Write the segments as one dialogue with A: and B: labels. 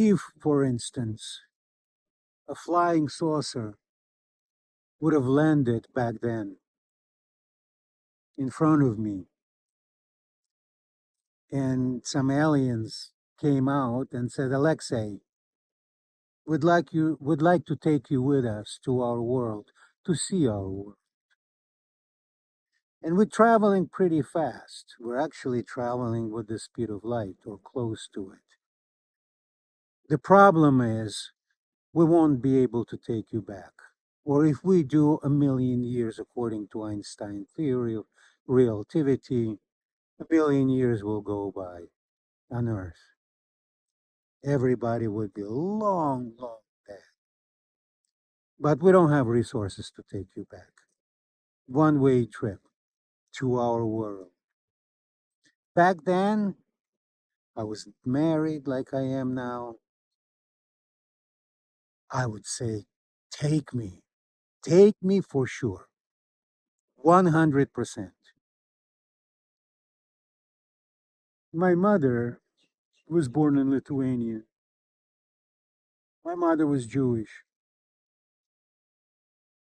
A: If, for instance, a flying saucer would have landed back then in front of me, and some aliens came out and said, Alexei, would like to take you with us to our world, to see our world. And we're traveling pretty fast. We're actually traveling with the speed of light or close to it. The problem is we won't be able to take you back. Or if we do, 1,000,000 years, according to Einstein's theory of relativity, 1,000,000 years will go by on Earth. Everybody would be long, long dead. But we don't have resources to take you back. One-way trip to our world. Back then, I was married like I am now. I would say, take me. Take me for sure. 100%. My mother was born in Lithuania. My mother was Jewish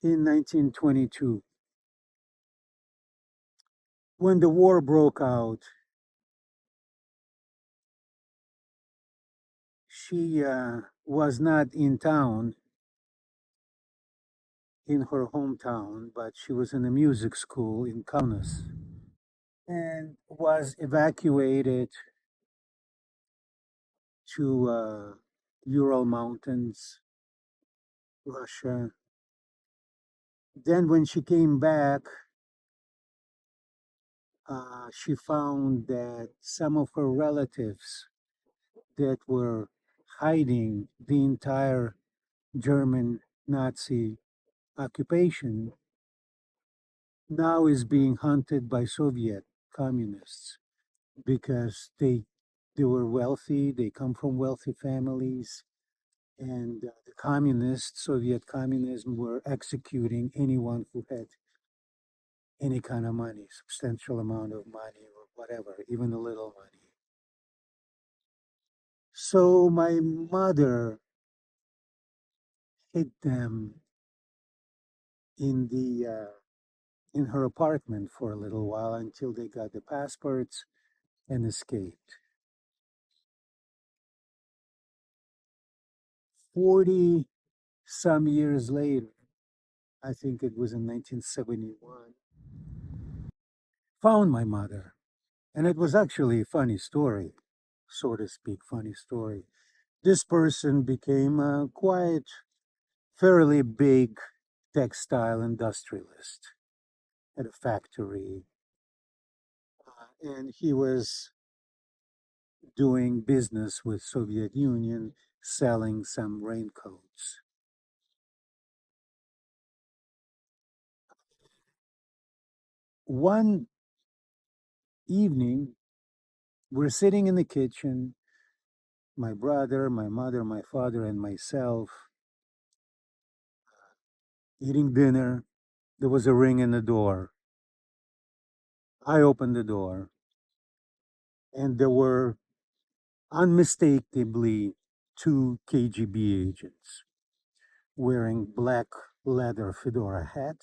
A: in 1922. When the war broke out, she was not in town, in her hometown, but she was in a music school in Kaunas and was evacuated to Ural Mountains, Russia. Then when she came back, she found that some of her relatives that were hiding the entire German Nazi occupation now is being hunted by Soviet communists because they were wealthy, they come from wealthy families, and the communists, Soviet communism, were executing anyone who had any kind of money, substantial amount of money or whatever, even a little money. So my mother hid them in the in her apartment for a little while until they got the passports and escaped. 40 some years later, I think it was in 1971, found my mother. And it was actually a funny story, so to speak, funny story. This person became a quite fairly big textile industrialist at a factory. And he was doing business with Soviet Union, selling some raincoats. One evening, we're sitting in the kitchen, my brother, my mother, my father, and myself, eating dinner. There was a ring in the door. I opened the door, and there were unmistakably two KGB agents wearing black leather fedora hat,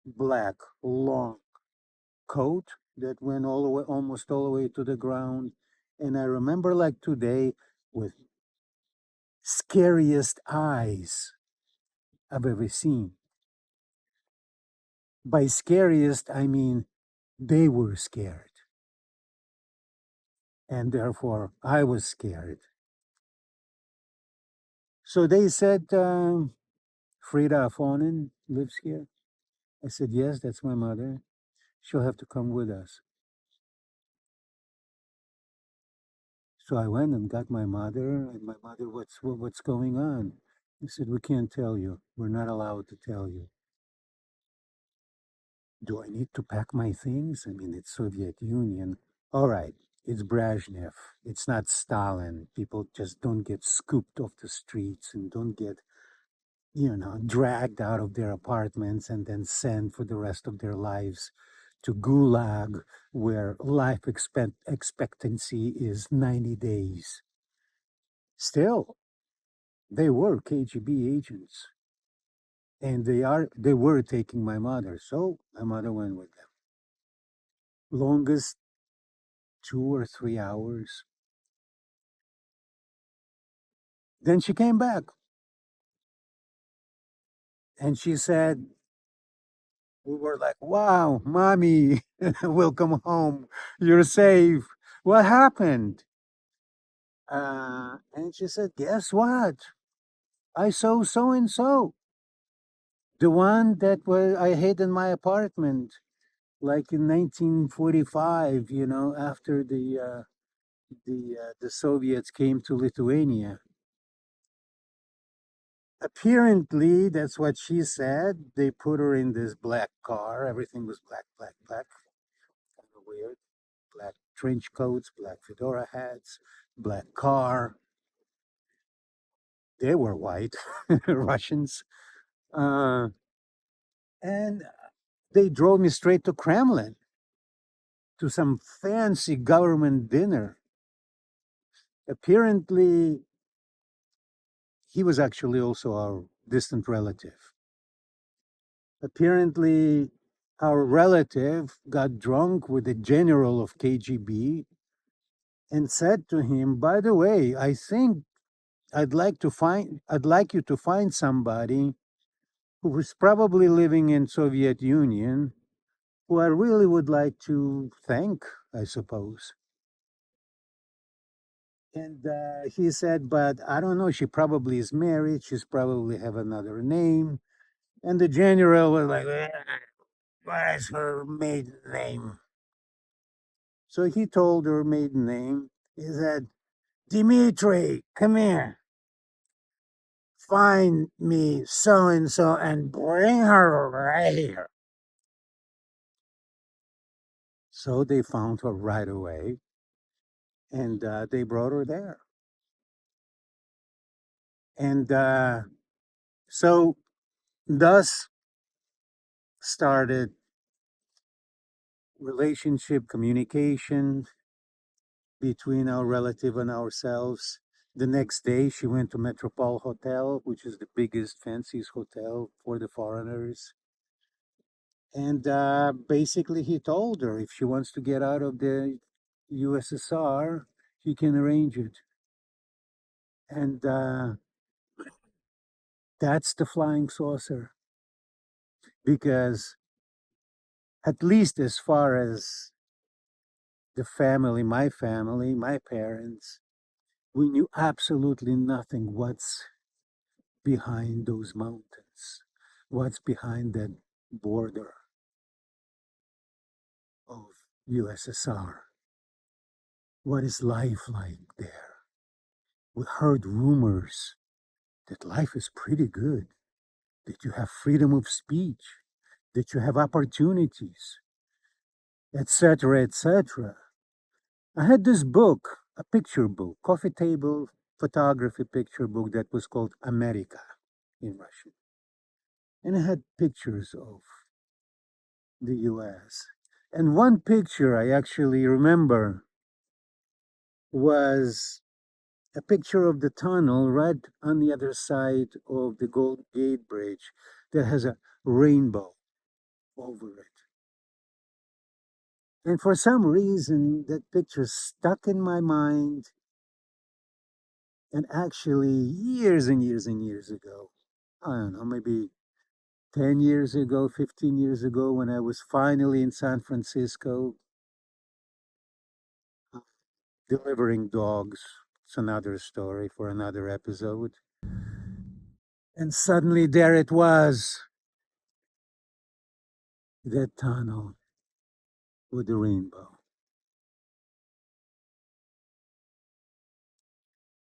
A: black long coat that went all the way, almost all the way to the ground. And I remember like today, with scariest eyes I've ever seen. By scariest, I mean they were scared. And therefore, I was scared. So they said, Frida Afonin lives here. I said, yes, that's my mother. She'll have to come with us. So I went and got my mother, and my mother, what's going on? I said, we can't tell you. We're not allowed to tell you. Do I need to pack my things? I mean, it's Soviet Union. All right, it's Brezhnev. It's not Stalin. People just don't get scooped off the streets and don't get, dragged out of their apartments and then sent for the rest of their lives to Gulag, where life expectancy is 90 days. Still, they were KGB agents, and they were taking my mother. So my mother went with them. Longest 2 or 3 hours. Then she came back and she said, we were like, wow, mommy, welcome home. You're safe. What happened? And she said, guess what? I saw so and so. The one that was I hid in my apartment, like in 1945, after the Soviets came to Lithuania. Apparently, that's what she said. They put her in this black car. Everything was black, black, black. Kind of weird. Black trench coats, black fedora hats, black car. They were white, Russians. Uh, and they drove me straight to Kremlin to some fancy government dinner. Apparently, he was actually also our distant relative. Apparently, our relative got drunk with the general of KGB and said to him, "By the way, I think I'd like you to find somebody who was probably living in Soviet Union, who I really would like to thank, I suppose." And he said, "But I don't know. She probably is married. She's probably have another name." And the general was like, "What is her maiden name?" So he told her maiden name. He said, "Dimitri, come here. Find me so and so and bring her right here." So they found her right away, and they brought her there. And so thus started relationship communication between our relative and ourselves. The next day, she went to Metropole Hotel, which is the biggest, fanciest hotel for the foreigners. And basically, he told her if she wants to get out of the USSR, he can arrange it. And that's the flying saucer. Because, at least as far as the family, my parents, we knew absolutely nothing what's behind those mountains, what's behind that border of USSR. What is life like there? We heard rumors that life is pretty good, that you have freedom of speech, that you have opportunities, etc., etc. I had this book, a picture book, coffee table photography picture book that was called America in Russian. And it had pictures of the US. And one picture I actually remember was a picture of the tunnel right on the other side of the Gold Gate Bridge that has a rainbow over it. And for some reason, that picture stuck in my mind. And actually, years and years and years ago, I don't know, maybe 10 years ago, 15 years ago, when I was finally in San Francisco delivering dogs. It's another story for another episode. And suddenly there it was, that tunnel with the rainbow.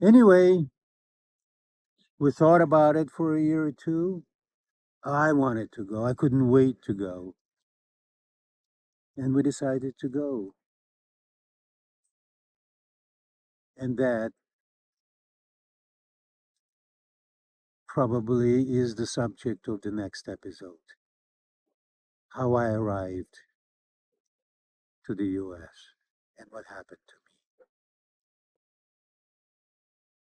A: Anyway, we thought about it for a year or two. I wanted to go. I couldn't wait to go. And we decided to go. And that probably is the subject of the next episode. How I arrived to the US and what happened to me.